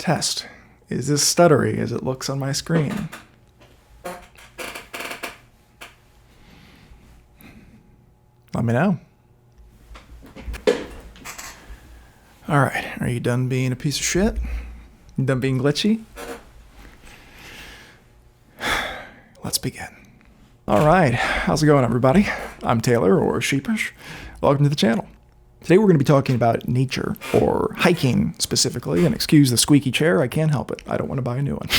Test. Is this stuttery as it looks on my screen? Let me know. All right, are you done being a piece of shit? You done being glitchy? Let's begin. All right, how's it going, everybody? I'm Taylor, or Sheepish. Welcome to the channel. Today we're going to be talking about nature, or hiking specifically, and excuse the squeaky chair, I can't help it. I don't want to buy a new one.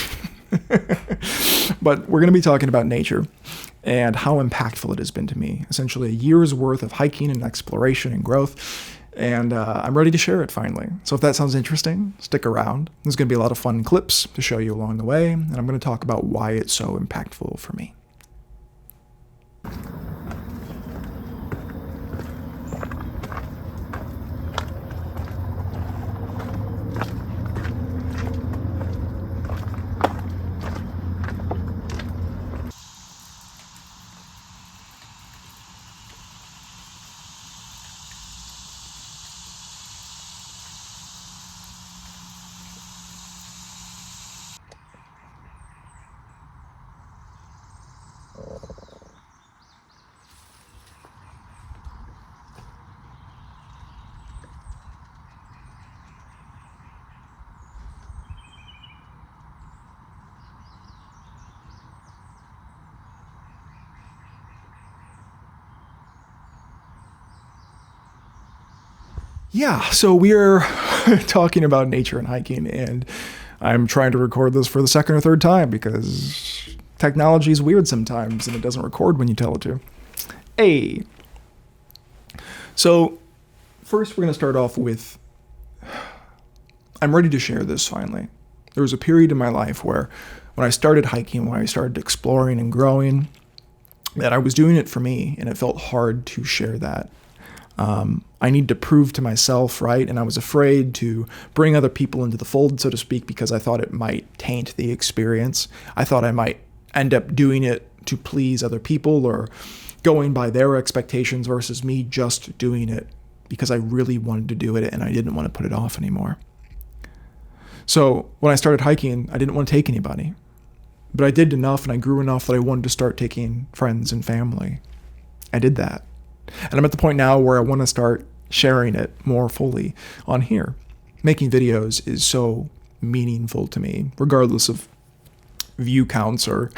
But we're going to be talking about nature and how impactful it has been to me. Essentially a year's worth of hiking and exploration and growth, and I'm ready to share it finally. So if that sounds interesting, stick around. There's going to be a lot of fun clips to show you along the way, and I'm going to talk about why it's so impactful for me. Yeah, so we're talking about nature and hiking, and I'm trying to record this for the second or third time because technology is weird sometimes and it doesn't record when you tell it to. Hey. So first we're going to start off with, I'm ready to share this finally. There was a period in my life where when I started hiking, when I started exploring and growing, that I was doing it for me, and it felt hard to share that. I need to prove to myself, right? And I was afraid to bring other people into the fold, so to speak, because I thought it might taint the experience. I thought I might end up doing it to please other people or going by their expectations versus me just doing it because I really wanted to do it and I didn't want to put it off anymore. So when I started hiking, I didn't want to take anybody, but I did enough and I grew enough that I wanted to start taking friends and family. I did that. And I'm at the point now where I want to start sharing it more fully on here. Making videos is so meaningful to me, regardless of view counts or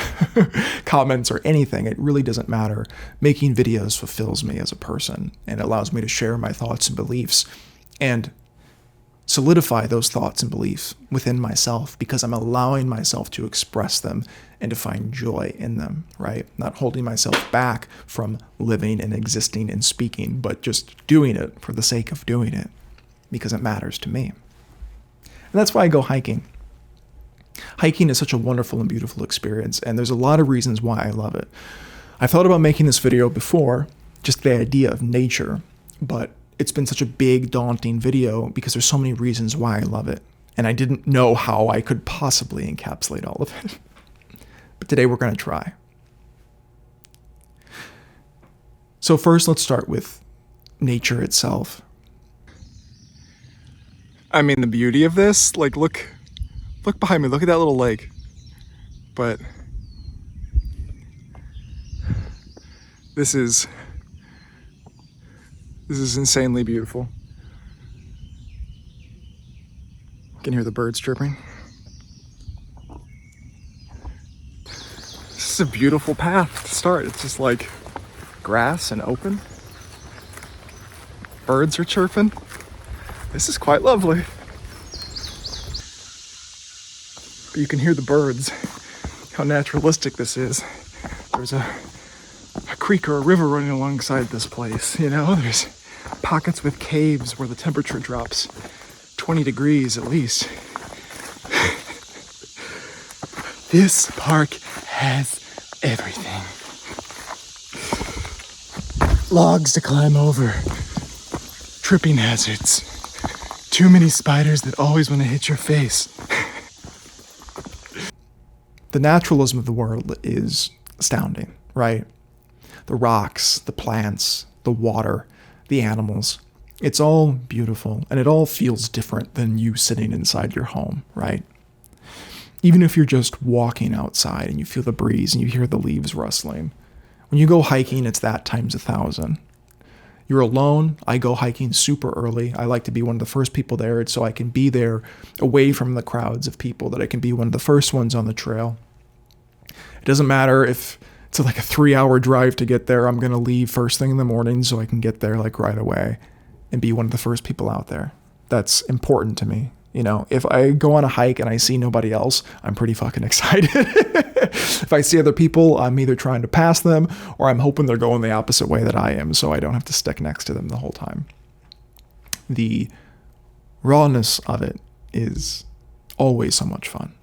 comments or anything. It really doesn't matter. Making videos fulfills me as a person and allows me to share my thoughts and beliefs and solidify those thoughts and beliefs within myself because I'm allowing myself to express them and to find joy in them, right? Not holding myself back from living and existing and speaking, but just doing it for the sake of doing it because it matters to me. And that's why I go hiking. Hiking is such a wonderful and beautiful experience, and there's a lot of reasons why I love it. I thought about making this video before, just the idea of nature, but it's been such a big, daunting video because there's so many reasons why I love it. And I didn't know how I could possibly encapsulate all of it. But today we're going to try. So first, let's start with nature itself. I mean, the beauty of this, like, look behind me. Look at that little lake. But this is insanely beautiful. You can hear the birds chirping. This is a beautiful path to start. It's just like grass and open. Birds are chirping. This is quite lovely. But you can hear the birds, how naturalistic this is. There's a creek or a river running alongside this place, you know? There's pockets with caves where the temperature drops 20 degrees at least. This park has everything. Logs to climb over, tripping hazards, too many spiders that always want to hit your face. The naturalism of the world is astounding, right? The rocks, the plants, the water, the animals, It's all beautiful, and it all feels different than you sitting inside your home, right? Even if you're just walking outside and you feel the breeze and you hear the leaves rustling. When you go hiking, it's that times 1,000. You're alone. I go hiking super early. I like to be one of the first people there so I can be there away from the crowds of people, that I can be one of the first ones on the trail. It doesn't matter if it's like a 3-hour drive to get there. I'm going to leave first thing in the morning so I can get there like right away and be one of the first people out there. That's important to me. You know, if I go on a hike and I see nobody else, I'm pretty fucking excited. If I see other people, I'm either trying to pass them or I'm hoping they're going the opposite way that I am so I don't have to stick next to them the whole time. The rawness of it is always so much fun.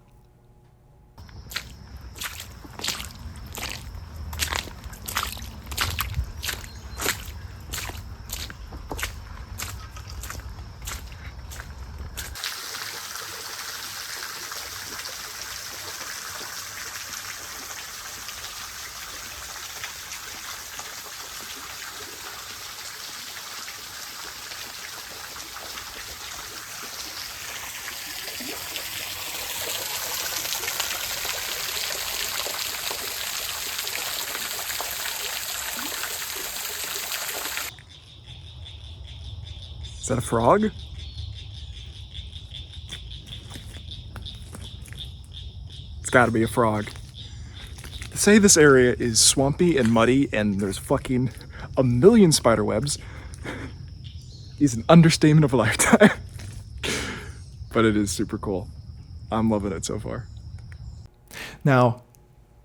Is that a frog? It's gotta be a frog. They say this area is swampy and muddy and there's fucking a million spider webs. Is an understatement of a lifetime. But it is super cool. I'm loving it so far. Now,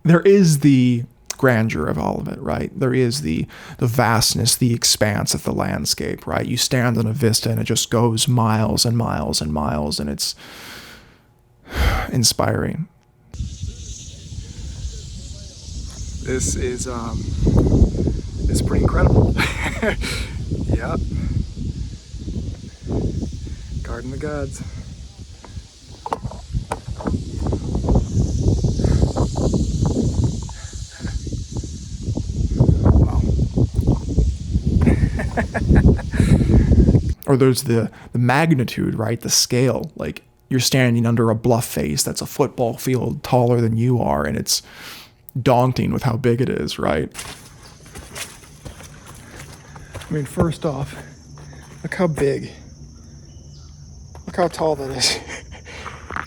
there is the grandeur of all of it, right? There is the vastness, the expanse of the landscape, right? You stand on a vista and it just goes miles and miles and miles, and it's inspiring. This is it's pretty incredible. Yeah. Garden of the Gods. Or there's the magnitude, right? The scale. Like, you're standing under a bluff face that's a football field taller than you are, and it's daunting with how big it is, right? I mean, first off, look how big. Look how tall that is.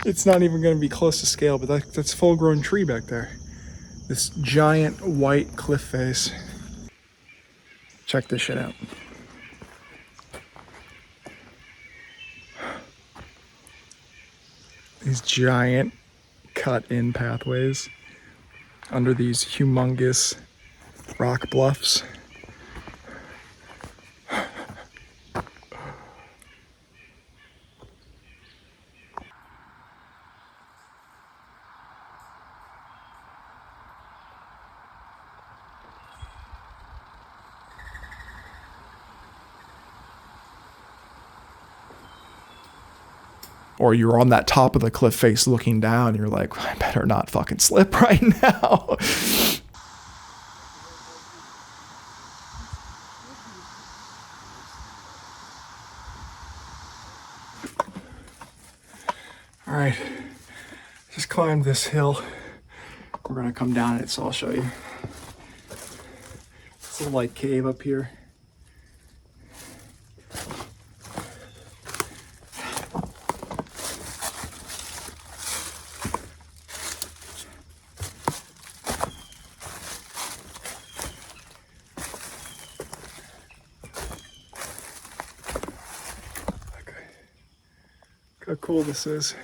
It's not even going to be close to scale, but that's full-grown tree back there. This giant white cliff face. Check this shit out. These giant cut-in pathways under these humongous rock bluffs. Or you're on that top of the cliff face looking down, and you're like, I better not fucking slip right now. All right, just climbed this hill. We're gonna come down it, so I'll show you. It's a light cave up here. Look how cool this is.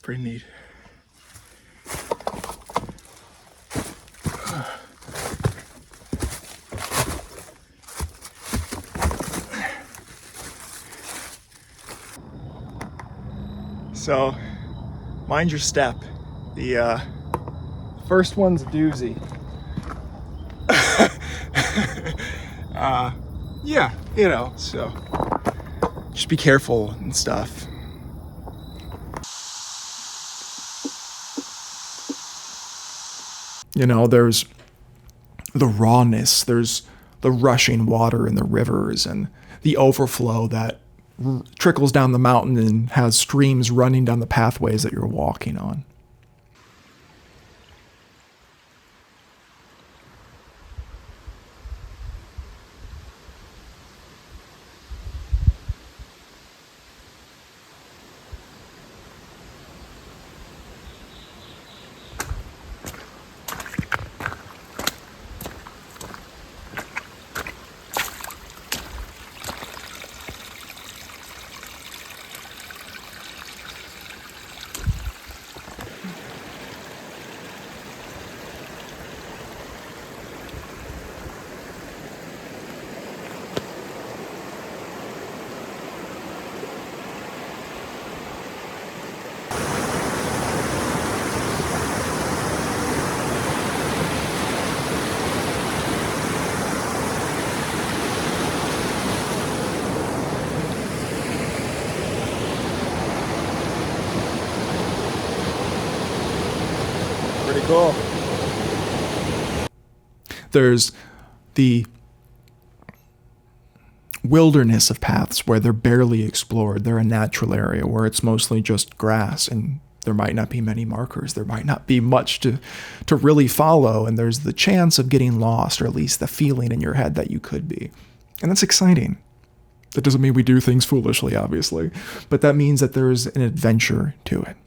Pretty neat. So, mind your step. The first one's a doozy. Yeah, you know, so just be careful and stuff. There's the rawness, there's the rushing water in the rivers and the overflow that trickles down the mountain and has streams running down the pathways that you're walking on. Pretty cool. There's the wilderness of paths where they're barely explored. They're a natural area where it's mostly just grass and there might not be many markers. There might not be much to really follow. And there's the chance of getting lost, or at least the feeling in your head that you could be. And that's exciting. That doesn't mean we do things foolishly, obviously, but that means that there's an adventure to it.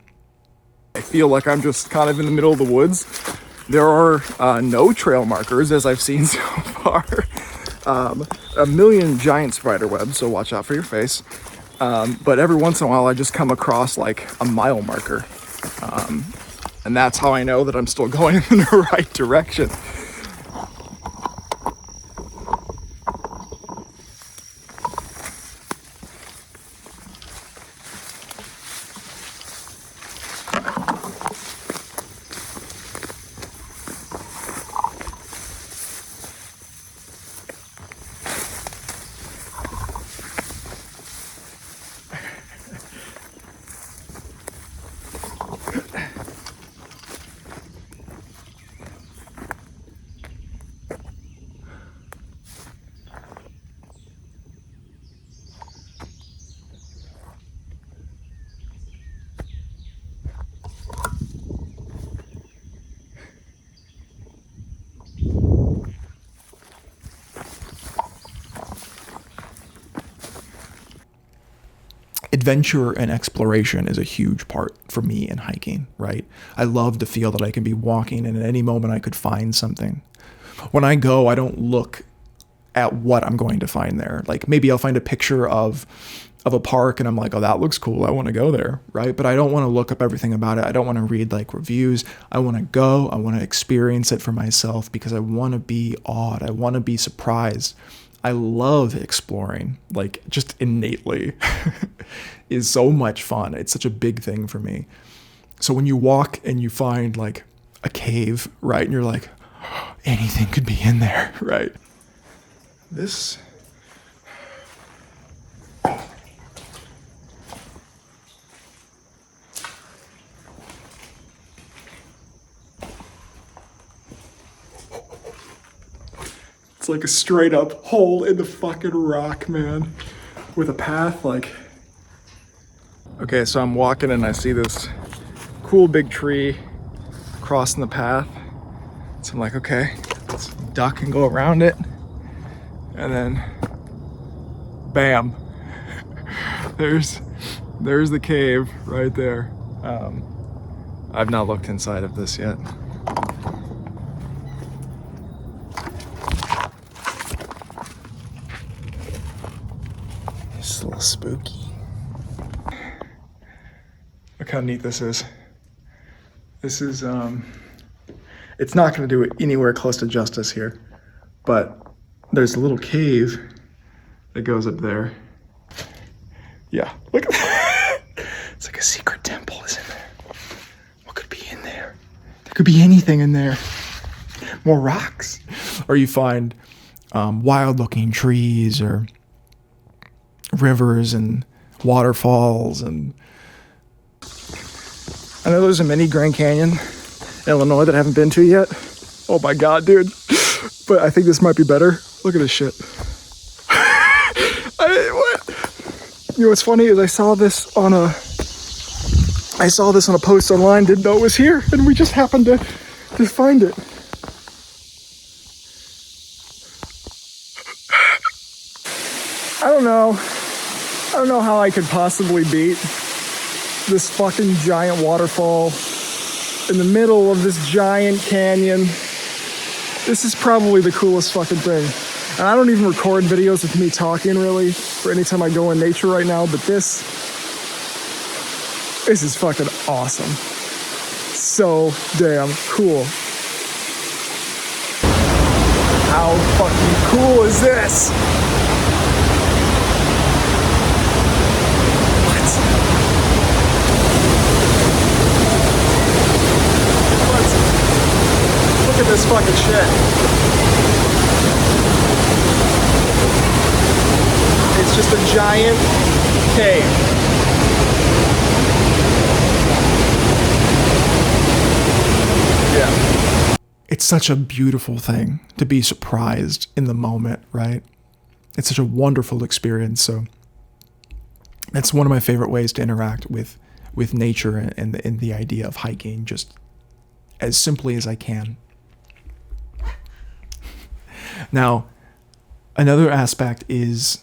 I feel like I'm just kind of in the middle of the woods. There are no trail markers, as I've seen so far. A million giant spider webs, so watch out for your face. But every once in a while, I just come across like a mile marker. And that's how I know that I'm still going in the right direction. Adventure and exploration is a huge part for me in hiking, right? I love to feel that I can be walking and at any moment I could find something. When I go, I don't look at what I'm going to find there. Like maybe I'll find a picture of a park and I'm like, oh, that looks cool. I want to go there, right? But I don't want to look up everything about it. I don't want to read like reviews. I want to go. I want to experience it for myself because I want to be awed. I want to be surprised. I love exploring, like just innately. Is so much fun. It's such a big thing for me. So when you walk and you find like a cave, right? And you're like, oh, anything could be in there, right? This it's like a straight up hole in the fucking rock, man, with a path like. Okay, so I'm walking and I see this cool big tree crossing the path. So I'm like, okay, let's duck and go around it. And then, bam, there's the cave right there. I've not looked inside of this yet. It's a little spooky. Look how neat this is. This is, it's not going to do it anywhere close to justice here, but there's a little cave that goes up there. Yeah, look at that. It's like a secret temple, isn't there? What could be in there? There could be anything in there. More rocks. Or you find wild-looking trees or rivers and waterfalls. And I know there's a mini Grand Canyon in Illinois that I haven't been to yet, Oh my God, dude. But I think this might be better. Look at this shit. What? You know what's funny is I saw this on a post online, didn't know it was here, and we just happened to find it. I don't know how I could possibly beat this fucking giant waterfall in the middle of this giant canyon. This is probably the coolest fucking thing. And I don't even record videos with me talking really for any time I go in nature right now, but this is fucking awesome. So damn cool. How fucking cool is this? Look at this fucking shit. It's just a giant cave. Yeah. It's such a beautiful thing to be surprised in the moment, right? It's such a wonderful experience. So that's one of my favorite ways to interact with nature and the idea of hiking, just as simply as I can. Now, another aspect is,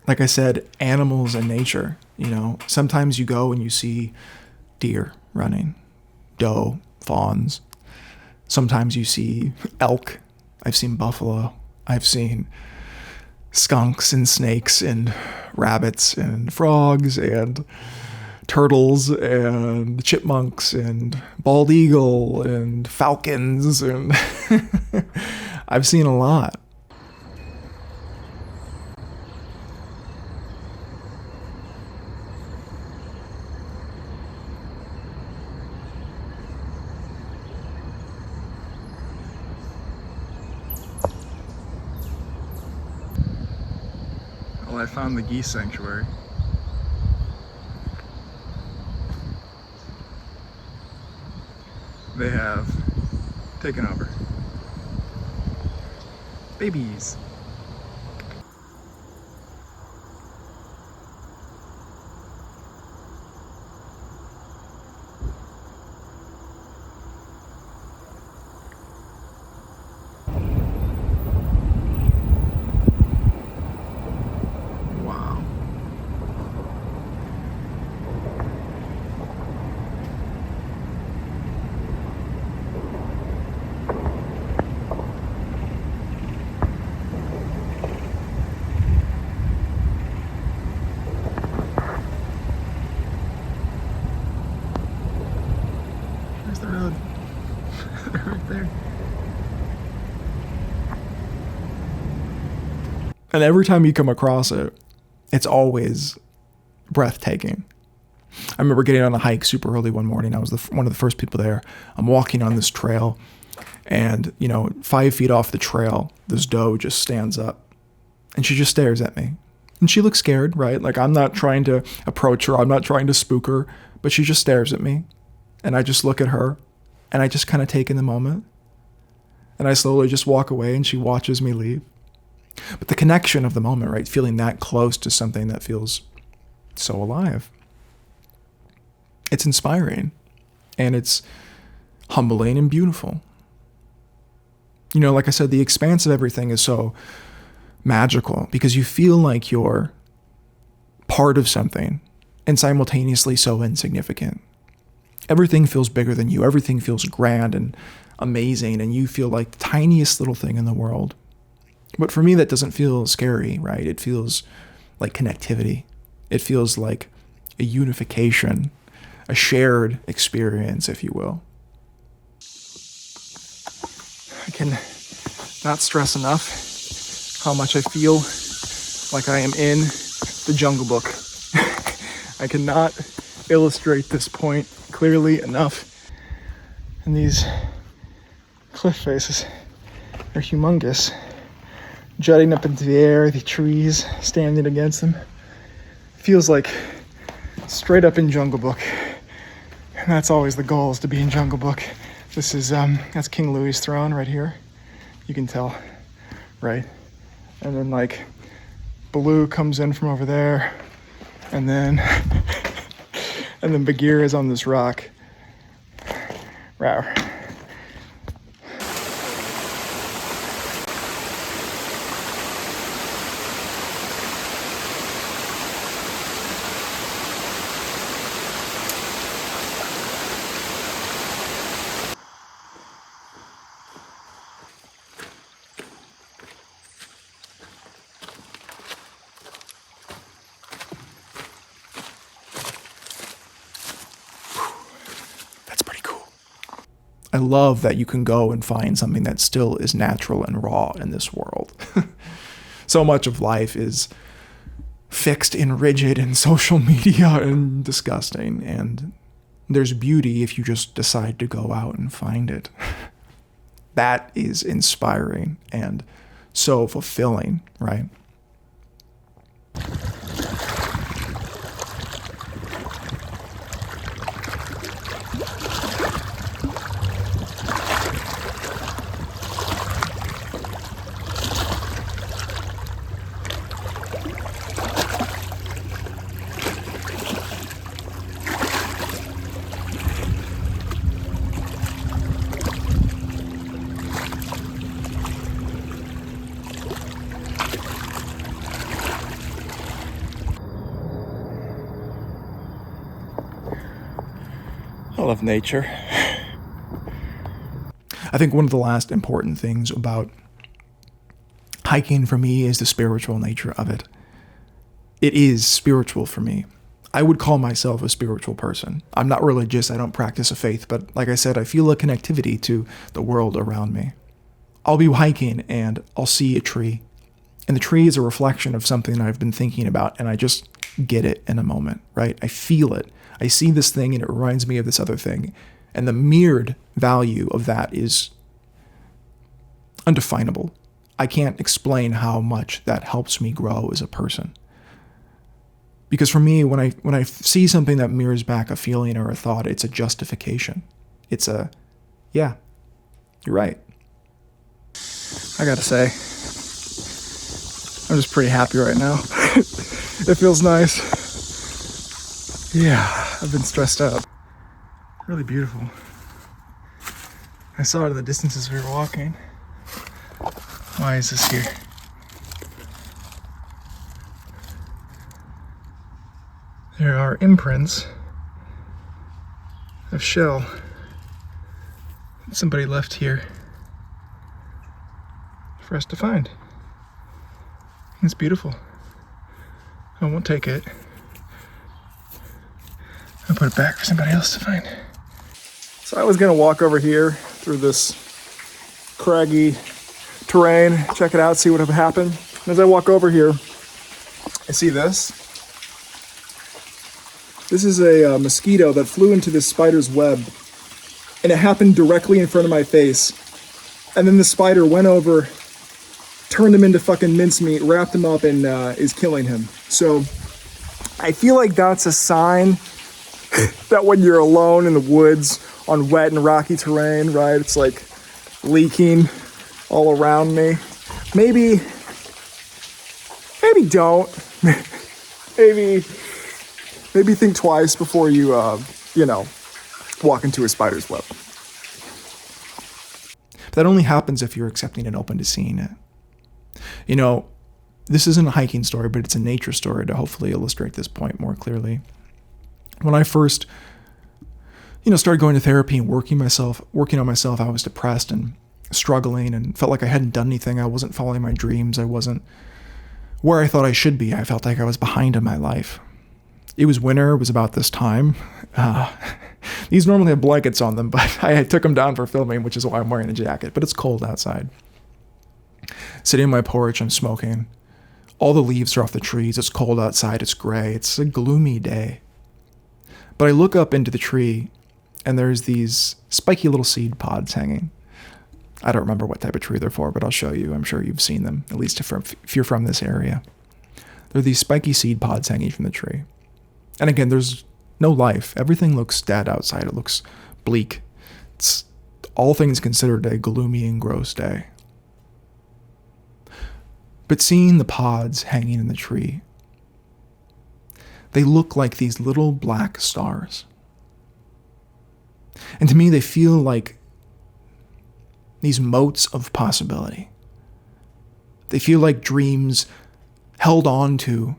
like I said, animals and nature. You know, sometimes you go and you see deer running, doe, fawns. Sometimes you see elk. I've seen buffalo. I've seen skunks and snakes and rabbits and frogs and turtles and chipmunks and bald eagle and falcons, and I've seen a lot. Well, I found the geese sanctuary. They have taken over. Babies. Wow. There's the road. Right there. And every time you come across it, it's always breathtaking. I remember getting on a hike super early one morning. I was one of the first people there. I'm walking on this trail, and 5 feet off the trail, this doe just stands up, and she just stares at me. And she looks scared, right? Like, I'm not trying to approach her. I'm not trying to spook her, but she just stares at me. And I just look at her, and I just kind of take in the moment. And I slowly just walk away, and she watches me leave. But the connection of the moment, right? Feeling that close to something that feels so alive. It's inspiring, and it's humbling and beautiful. Like I said, the expanse of everything is so magical because you feel like you're part of something and simultaneously so insignificant. Everything feels bigger than you. Everything feels grand and amazing, and you feel like the tiniest little thing in the world. But for me, that doesn't feel scary, right? It feels like connectivity. It feels like a unification, a shared experience, if you will. I can not stress enough how much I feel like I am in the Jungle Book. I cannot illustrate this point clearly enough. And these cliff faces are humongous, jutting up into the air, the trees standing against them. Feels like straight up in Jungle Book. And that's always the goal, is to be in Jungle Book. This is, that's King Louis' throne right here. You can tell, right? And then like blue comes in from over there. And then, and then Bagheera is on this rock. Rawr. I love that you can go and find something that still is natural and raw in this world. So much of life is fixed and rigid and social media and disgusting. And there's beauty if you just decide to go out and find it. That is inspiring and so fulfilling, right? I love nature. I think one of the last important things about hiking for me is the spiritual nature of it. It is spiritual for me. I would call myself a spiritual person. I'm not religious, I don't practice a faith, but like I said, I feel a connectivity to the world around me. I'll be hiking and I'll see a tree, and the tree is a reflection of something I've been thinking about, and I just get it in a moment, right? I feel it. I see this thing and it reminds me of this other thing. And the mirrored value of that is undefinable. I can't explain how much that helps me grow as a person. Because for me, when I see something that mirrors back a feeling or a thought, it's a justification. It's a, yeah, you're right. I gotta say, I'm just pretty happy right now. It feels nice. Yeah, I've been stressed out. Really beautiful. I saw it in the distance as we were walking. Why is this here? There are imprints of shell that somebody left here for us to find. It's beautiful. I won't take it. I'll put it back for somebody else to find. So I was gonna walk over here through this craggy terrain, check it out, see what would happen. And as I walk over here, I see this. This is a mosquito that flew into this spider's web, and it happened directly in front of my face. And then the spider went over, turned him into fucking mincemeat, wrapped him up, and is killing him. So I feel like that's a sign that when you're alone in the woods on wet and rocky terrain, right? It's like leaking all around me. Maybe don't. maybe think twice before you, walk into a spider's web. But that only happens if you're accepting and open to seeing it. You know, this isn't a hiking story, but it's a nature story to hopefully illustrate this point more clearly. When I first, started going to therapy and working on myself, I was depressed and struggling and felt like I hadn't done anything. I wasn't following my dreams. I wasn't where I thought I should be. I felt like I was behind in my life. It was winter. It was about this time. These normally have blankets on them, but I took them down for filming, which is why I'm wearing a jacket. But it's cold outside. Sitting on my porch, I'm smoking. All the leaves are off the trees. It's cold outside. It's gray. It's a gloomy day. But I look up into the tree, and there's these spiky little seed pods hanging. I don't remember what type of tree they're for, but I'll show you. I'm sure you've seen them, at least if you're from this area. There are these spiky seed pods hanging from the tree. And again, there's no life. Everything looks dead outside. It looks bleak. It's all things considered, a gloomy and gross day. But seeing the pods hanging in the tree, they look like these little black stars. And to me, they feel like these motes of possibility. They feel like dreams held on to,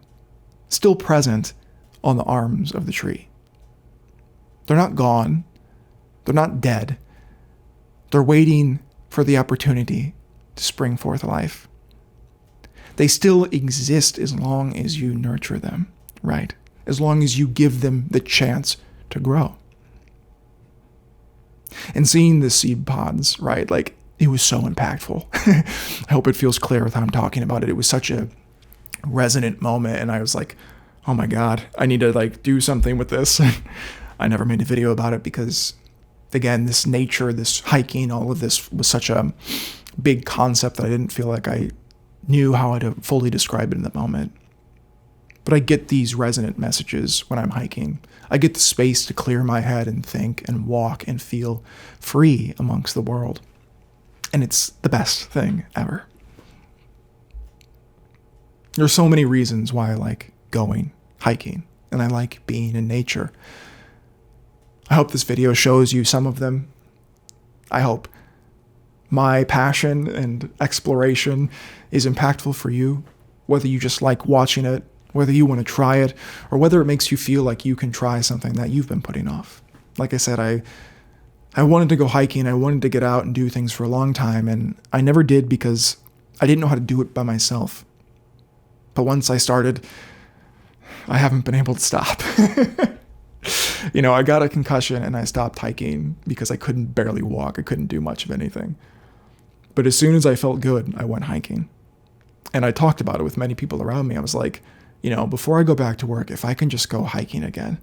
still present on the arms of the tree. They're not gone. They're not dead. They're waiting for the opportunity to spring forth life. They still exist as long as you nurture them, right? As long as you give them the chance to grow. And seeing the seed pods, right? Like, it was so impactful. I hope it feels clear with how I'm talking about it. It was such a resonant moment, and I was like, oh my God, I need to do something with this. I never made a video about it because, again, this nature, this hiking, all of this was such a big concept that I didn't feel like I knew how to fully describe it in the moment. But I get these resonant messages when I'm hiking. I get the space to clear my head and think and walk and feel free amongst the world. And it's the best thing ever. There's so many reasons why I like going hiking and I like being in nature. I hope this video shows you some of them. I hope my passion and exploration is impactful for you, whether you just like watching it, whether you want to try it, or whether it makes you feel like you can try something that you've been putting off. Like I said, I wanted to go hiking. I wanted to get out and do things for a long time, and I never did because I didn't know how to do it by myself. But once I started, I haven't been able to stop. I got a concussion and I stopped hiking because I couldn't barely walk. I couldn't do much of anything. But as soon as I felt good, I went hiking. And I talked about it with many people around me. I was like, before I go back to work, if I can just go hiking again,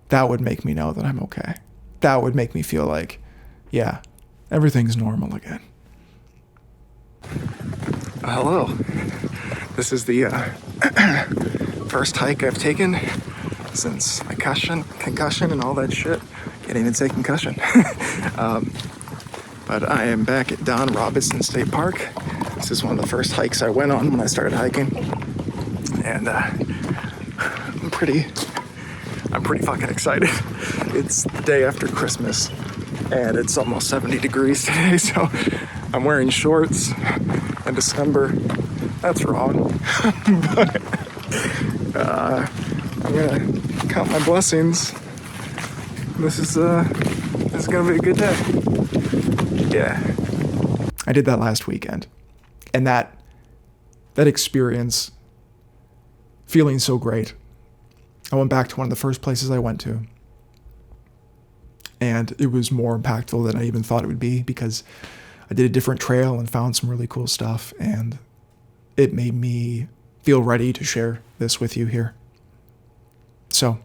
that would make me know that I'm okay. That would make me feel like, yeah, everything's normal again. Hello. This is the first hike I've taken since my concussion and all that shit. Can't even say concussion. But I am back at Don Robinson State Park. This is one of the first hikes I went on when I started hiking. And I'm pretty fucking excited. It's the day after Christmas and it's almost 70 degrees today, so I'm wearing shorts in December. That's wrong. But I'm gonna count my blessings. This is gonna be a good day. Yeah. I did that last weekend. And that experience, feeling so great. I went back to one of the first places I went to. And it was more impactful than I even thought it would be because I did a different trail and found some really cool stuff. And it made me feel ready to share this with you here. So,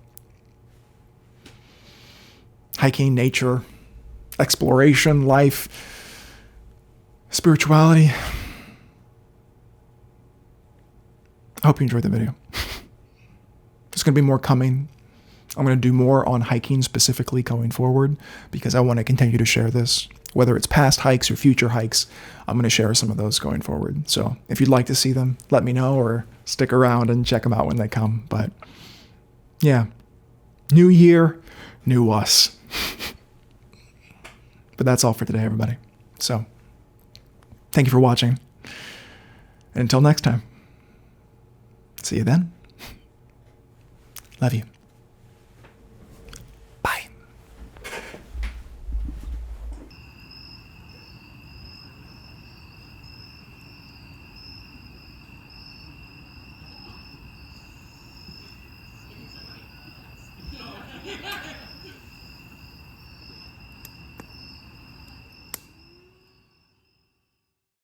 hiking, nature, exploration, life, spirituality. I hope you enjoyed the video. There's going to be more coming. I'm going to do more on hiking specifically going forward because I want to continue to share this. Whether it's past hikes or future hikes, I'm going to share some of those going forward. So if you'd like to see them, let me know or stick around and check them out when they come. But yeah, new year, new us. But that's all for today, everybody. So thank you for watching. And until next time, see you then. Love you. Bye.